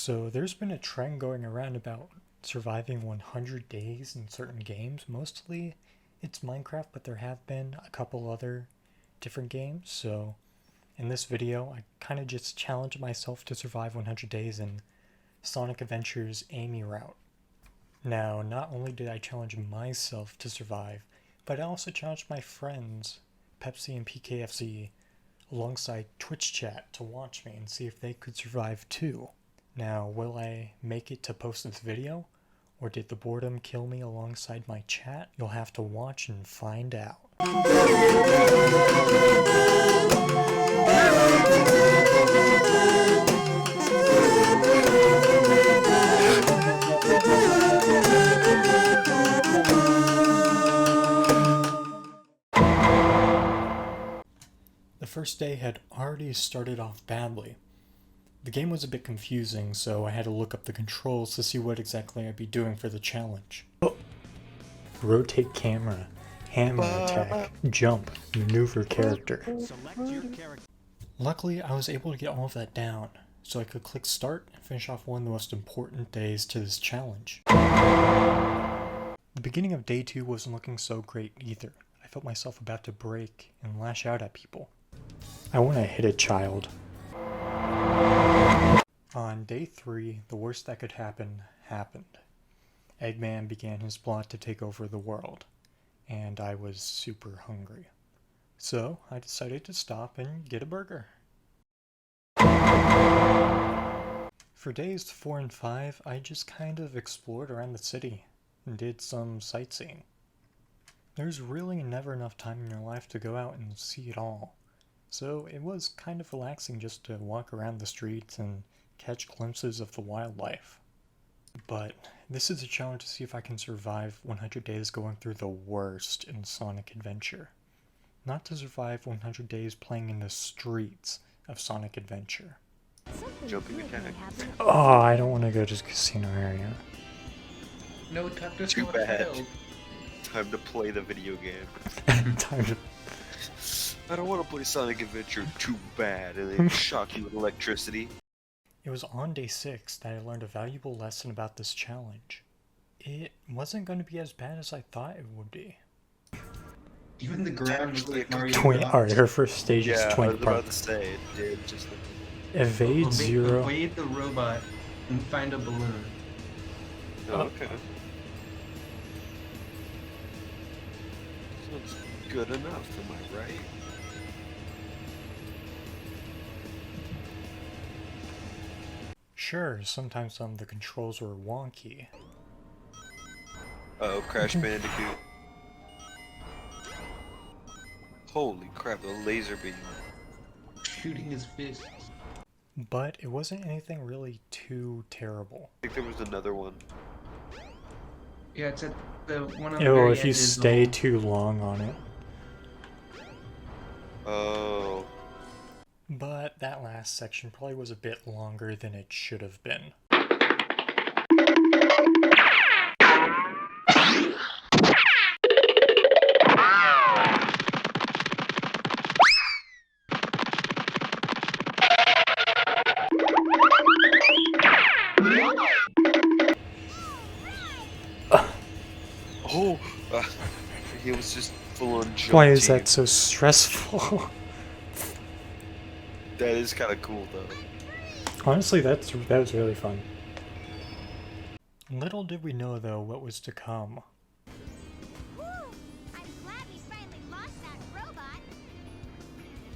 So there's been a trend going around about surviving 100 days in certain games. Mostly it's Minecraft, but there have been a couple other different games. So in this video, I kind of just challenged myself to survive 100 days in Sonic Adventure's Amy route. Now, not only did I challenge myself to survive, but I also challenged my friends, Pepsi and PKFC, alongside Twitch chat to watch me and see if they could survive too. Now, will I make it to post this video, or did the boredom kill me alongside my chat? You'll have to watch and find out. The first day had already started off badly. The game was a bit confusing, so I had to look up the controls to see what exactly I'd be doing for the challenge. Rotate camera, hammer attack, jump, maneuver character. Luckily, I was able to get all of that down, so I could click start and finish off one of the most important days to this challenge. The beginning of day 2 wasn't looking so great either. I felt myself about to break and lash out at people. I want to hit a child. On day 3, the worst that could happen happened. Eggman began his plot to take over the world, and I was super hungry. So I decided to stop and get a burger. For days 4 and 5, I just kind of explored around the city and did some sightseeing. There's really never enough time in your life to go out and see it all. So it was kind of relaxing just to walk around the streets and catch glimpses of the wildlife. But this is a challenge to see if I can survive 100 days going through the worst in Sonic Adventure. Not to survive 100 days playing in the streets of Sonic Adventure. Jumping mechanic. Oh, I don't want to go to the casino area. No, Tucker. Too bad. Time to play the video game. Time to... I don't want to play Sonic Adventure too bad, and they shock you with electricity. It was on day 6 that I learned a valuable lesson about this challenge. It wasn't going to be as bad as I thought it would be. Even the ground was like Mario. Alright, her first stage is Yeah, I Twink was Park. about to say, it did just like... Evade zero. Evade the robot and find a balloon. Oh, okay. Sounds good enough, am I right? Sure, sometimes the controls were wonky. Uh-oh, Crash Bandicoot. Holy crap, the laser beam. Shooting his fists. But it wasn't anything really too terrible. I think there was another one. Yeah, it's at the one on the Oh, very if end you is stay the- too long on it. Oh. But that last section probably was a bit longer than it should have been. Oh! He was just full on jump. Why is that so stressful? That is kind of cool, though. Honestly, that was really fun. Little did we know, though, what was to come. Woo! I'm glad we finally lost that robot.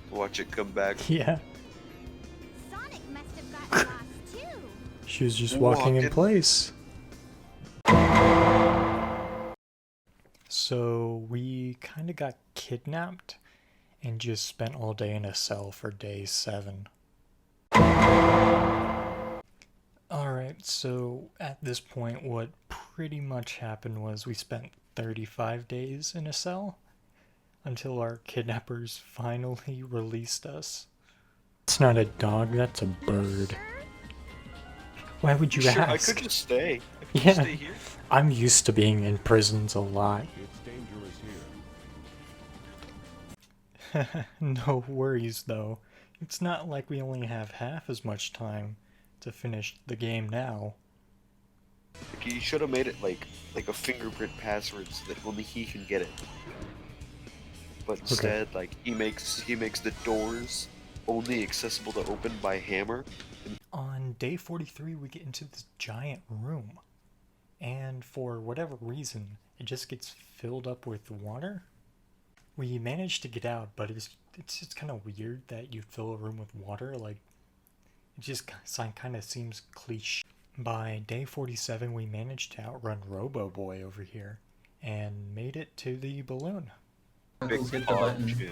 Watch it come back. Yeah, Sonic must have gotten lost too. she was just walking in Walking. place. So we kind of got kidnapped and just spent all day in a cell for day 7. Alright, so at this point what pretty much happened was we spent 35 days in a cell until our kidnappers finally released us. It's not a dog, that's a bird. Why would you Sure, ask? I could just stay. I could Yeah. just stay here. I'm used to being in prisons a lot. It's dangerous here. No worries though. It's not like we only have half as much time to finish the game now. Like, he should have made it like a fingerprint password so that only he can get it. But instead, like he makes the doors only accessible to open by hammer. On day 43, we get into this giant room, and for whatever reason, it just gets filled up with water. We managed to get out, but it's just kind of weird that you fill a room with water. Like, it just kind of seems cliche. By day 47, we managed to outrun Robo Boy over here and made it to the balloon. Go hit the button.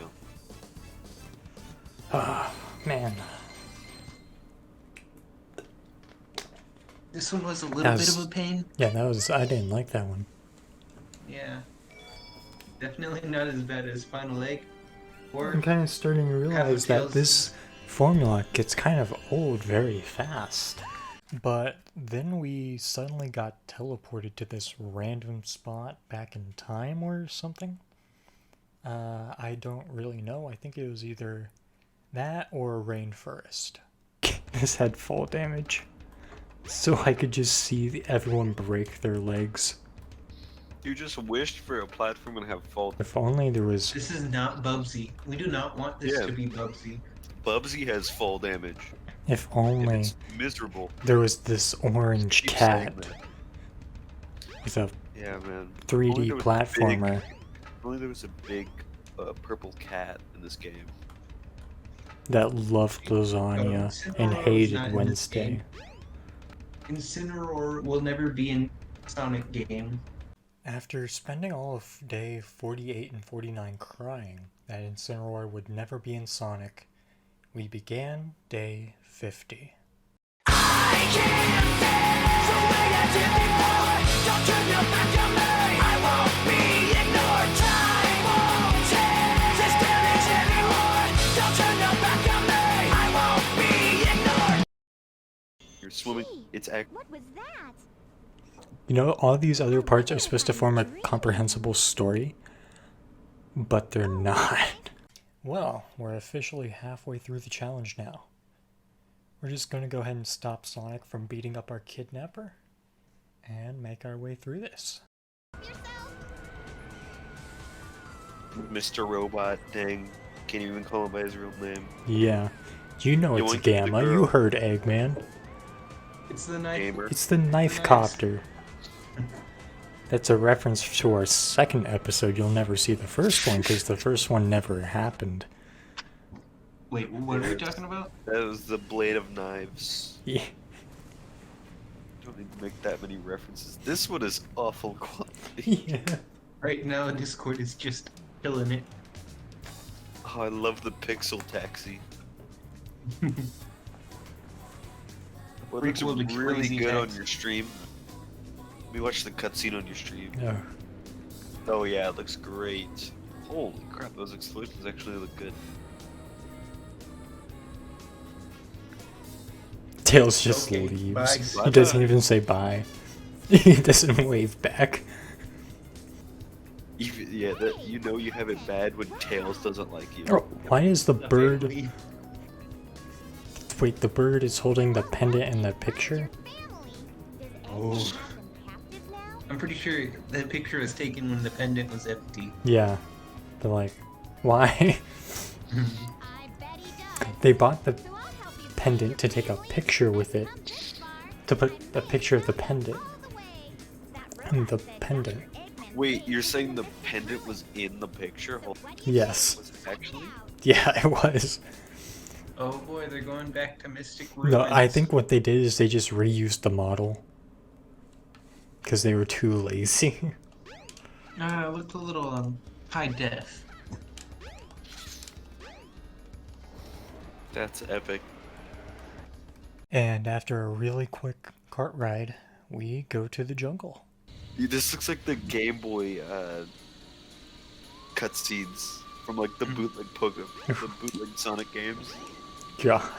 Ah, man. This one was a little bit of a pain. Yeah, I didn't like that one. Yeah. Definitely not as bad as Final Egg. Or I'm kind of starting to realize that this formula gets kind of old very fast. But then we suddenly got teleported to this random spot back in time or something. I don't really know. I think it was either that or Rainforest. This had fall damage. So I could just see everyone break their legs. You just wished for a platform and have fall. If only there was... This is not Bubsy. We do not want this to be Bubsy. Bubsy has fall damage. If only it's miserable. There was this orange cat with a 3D platformer. Only there was a big purple cat in this game. That loved lasagna and hated Wednesday. Incineroar will never be in Sonic game. After spending all of day 48 and 49 crying that Incineroar would never be in Sonic, we began day 50. I can't stand the way I did before. Don't turn your back on me. I won't be ignored. Time won't change this damage anymore. Don't turn your back on me. I won't be ignored. You're swimming. It's What was that? You know, all these other parts are supposed to form a comprehensible story, but they're not. Well, we're officially halfway through the challenge now. We're just going to go ahead and stop Sonic from beating up our kidnapper and make our way through this. Mr. Robot, dang. Can't even call him by his real name. Yeah. You know it's Gamma. You heard Eggman. It's the knife. Gamer. It's the knife copter. That's a reference to our second episode. You'll never see the first one because the first one never happened. Wait, what are we talking about? That was the Blade of Knives. Yeah. Don't need to make that many references. This one is awful quality. Yeah. Right now, Discord is just killing it. Oh, I love the pixel taxi. Well, it looks Prequel to really Crazy good on Taxi. your stream. Let me watch the cutscene on your stream. Oh. Oh yeah, it looks great. Holy crap, those explosions actually look good. Tails just Okay, leaves. bye. He doesn't even say bye. He doesn't wave back. Even, yeah, that you know you have it bad when Tails doesn't like you. Oh, why is the bird... Family. Wait, the bird is holding the pendant in the picture? Oh. I'm pretty sure that picture was taken when the pendant was empty. Yeah. But like, why? I bet he does. They bought the So I'll help you pendant to take a picture with it. To put a picture of the pendant. And the pendant. Wait, you're saying the pendant was in the picture? Yes. Was it actually? Yeah, it was. Oh boy, they're going back to Mystic Ruins. No, I think what they did is they just reused the model. Because they were too lazy. It looked a little high def. That's epic. And after a really quick cart ride, we go to the jungle. This looks like the Game Boy cutscenes from like the bootleg the bootleg Sonic games. God.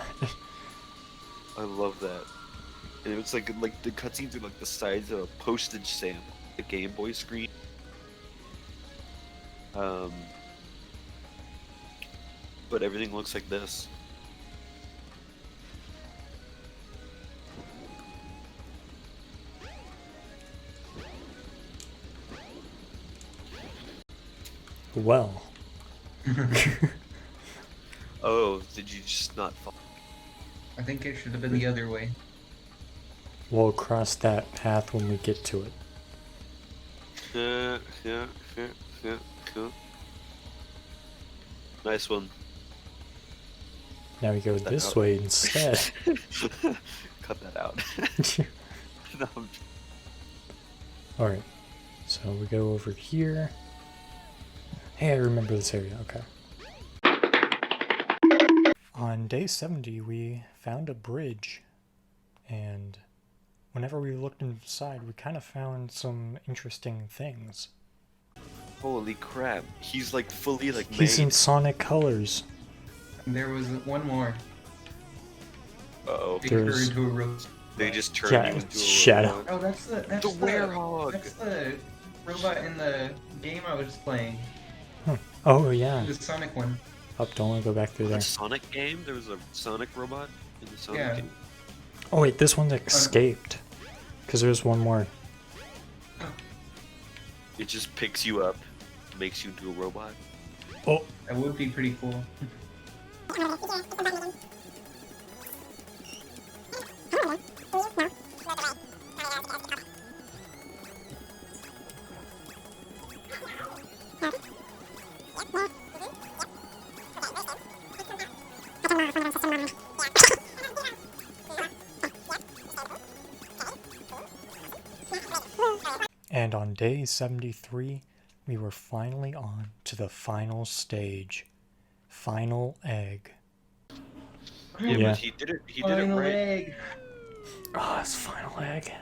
I love that. And it looks like the cutscenes are like the size of a postage stamp, the Game Boy screen. But everything looks like this. Well, Oh, did you just not fall? I think it should have been the other way. we'll cross that path when we get to it. Yeah, yeah, yeah, yeah, cool. Nice one. Now we go Cut that this out. way instead. Cut that out. No, Alright, so we go over here. Hey, I remember this area, okay. On day 70, we found a bridge, and whenever we looked inside, we kind of found some interesting things. holy crap. He's like fully like He's made. in Sonic colors. There was one more. Uh-oh. They There's- turned into a robot. They just turned Yeah, you into a Shadow. robot. Oh, that's the The werehog. That's the robot in the game I was playing. Oh, yeah. The Sonic one. Up, don't want to go back through The there. Sonic game? There was a Sonic robot in the Sonic Yeah. game? Oh, wait, this one's escaped. Because there's one more. It just picks you up, makes you into a robot. Oh, That would be pretty cool. and on day 73, we were finally on to the final stage. Final egg. Yeah, Yeah. but he did it Final right. egg. Oh, it's final egg.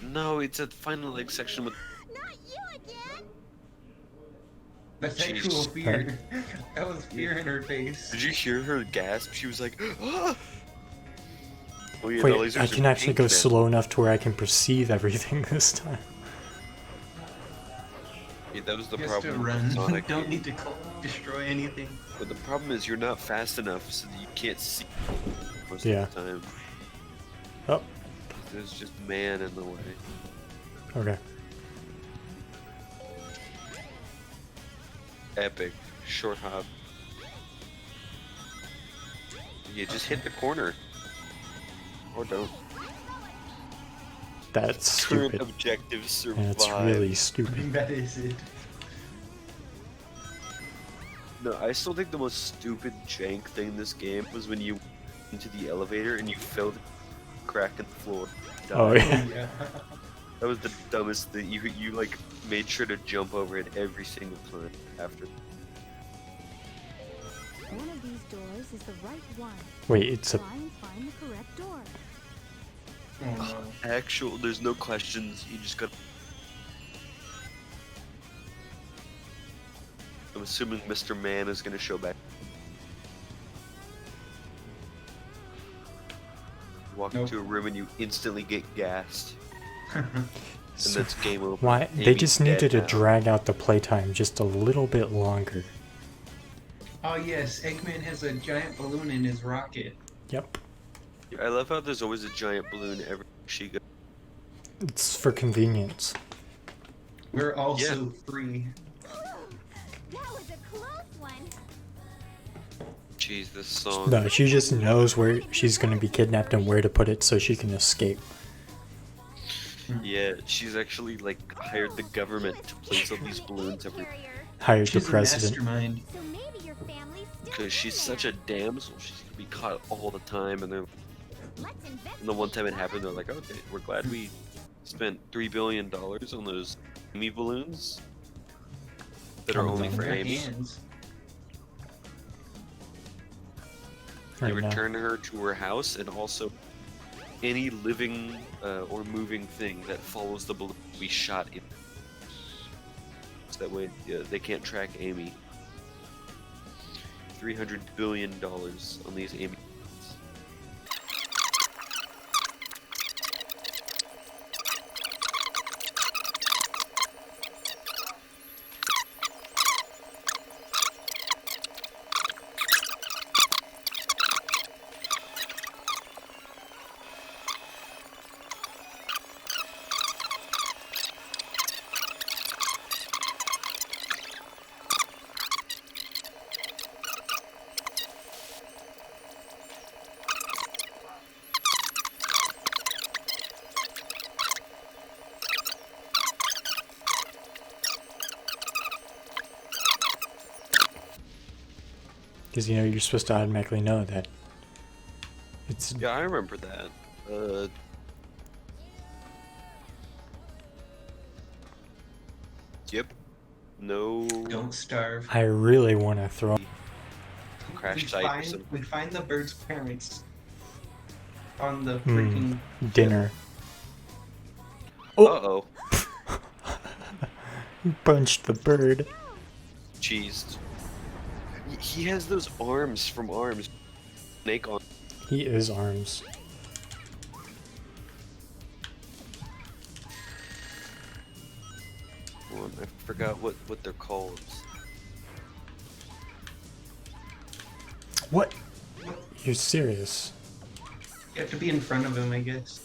No, it's a final egg section with. Not you again! That's Jeez. actual fear. That was fear in her face. Did you hear her gasp? She was like, ah! Oh, yeah, the Wait, lasers I are can actually pink go now. slow enough to where I can perceive everything this time. Yeah, that was the Just to problem with run. Sonic. Don't need to destroy anything. But the problem is you're not fast enough so that you can't see most Yeah. of the time. Oh, There's just man in the way. okay. Epic. Short hop. Yeah, just hit the corner. Or don't. That's Current stupid. objective survive. That's really stupid. That is it. No, I still think the most stupid jank thing in this game was when you went into the elevator and you fell the crack in the floor. Oh, Died. yeah. Yeah. That was the dumbest thing. You like made sure to jump over it every single time after. One of these doors is the right one. Wait, it's a... Try and find the correct door. Oh, Actual, there's no questions. You just got. I'm assuming Mr. Man is gonna show back. Walk Nope. into a room and you instantly get gassed, and So that's game over. why? They Amy's just dead needed to now. drag out the playtime just a little bit longer. oh yes, Eggman has a giant balloon in his rocket. Yep. I love how there's always a giant balloon every she goes. It's for convenience. We're also free. That was a close one! Jeez, this song. No, she just knows where she's going to be kidnapped and where to put it so she can escape. Yeah, she's actually like hired the government to place all these balloons every. Carrier. Hired the She's a president. So mastermind. maybe your family's still Because she's such a damsel, she's gonna be caught all the time, and then Let's investigate. and the one time it happened, they're like, okay, we're glad we spent $3 billion on those Amy balloons that are Oh, only no. for Their Amy. hands. They Right now. return her to her house, and also any living or moving thing that follows the balloon we shot in. So that way they can't track Amy. $300 billion on these Amy. Because, you know, you're supposed to automatically know that it's... Yeah, I remember that. Yep. No Don't starve. I really want to throw... crash site or something. We find the bird's parents on the Hmm. freaking dinner. Oh! Uh-oh. Punched the bird. Cheesed. He has those arms from Arms. Snake on. He is Arms. I forgot what they're called. What? You're serious? You have to be in front of him, I guess.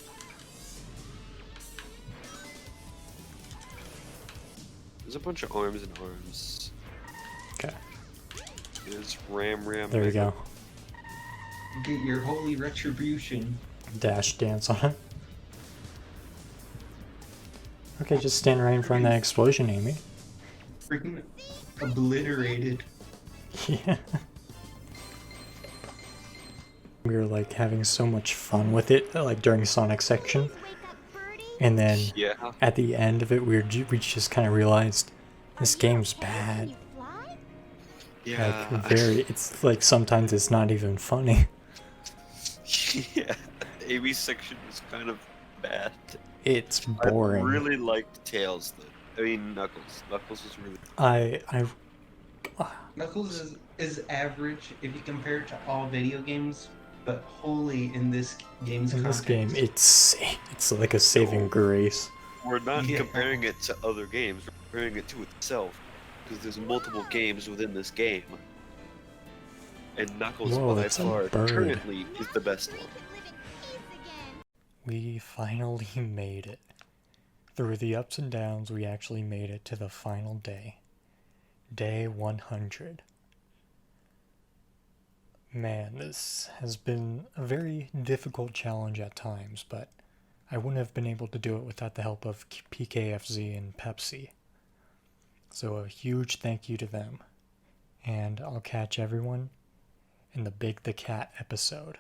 There's a bunch of arms and arms. Okay. There's Ram. There we go. Get your holy retribution. Dash dance on it. Okay, just stand right in front of that explosion, Amy. Freaking obliterated. Yeah. We were like having so much fun with it, like during Sonic section, Wake up, birdie. and then Yeah. at the end of it, we just kind of realized this Are you game's okay? bad. Can you fly? Yeah. Like very, it's like sometimes it's not even funny. Yeah. The AV section is kind of bad. It's boring. I really liked Tails though. I mean Knuckles. Knuckles was really. I Knuckles is average if you compare it to all video games, but wholly in this game's in this context. game, it's like a saving grace. We're not Yeah. comparing it to other games. We're comparing it to itself because there's multiple games within this game. And Knuckles Whoa, by that's a far bird. currently is the best one. Live in peace again. We finally made it. Through the ups and downs, we actually made it to the final day. Day 100. Man, this has been a very difficult challenge at times, but I wouldn't have been able to do it without the help of PKFZ and Pepsi. So a huge thank you to them. And I'll catch everyone in the Big the Cat episode.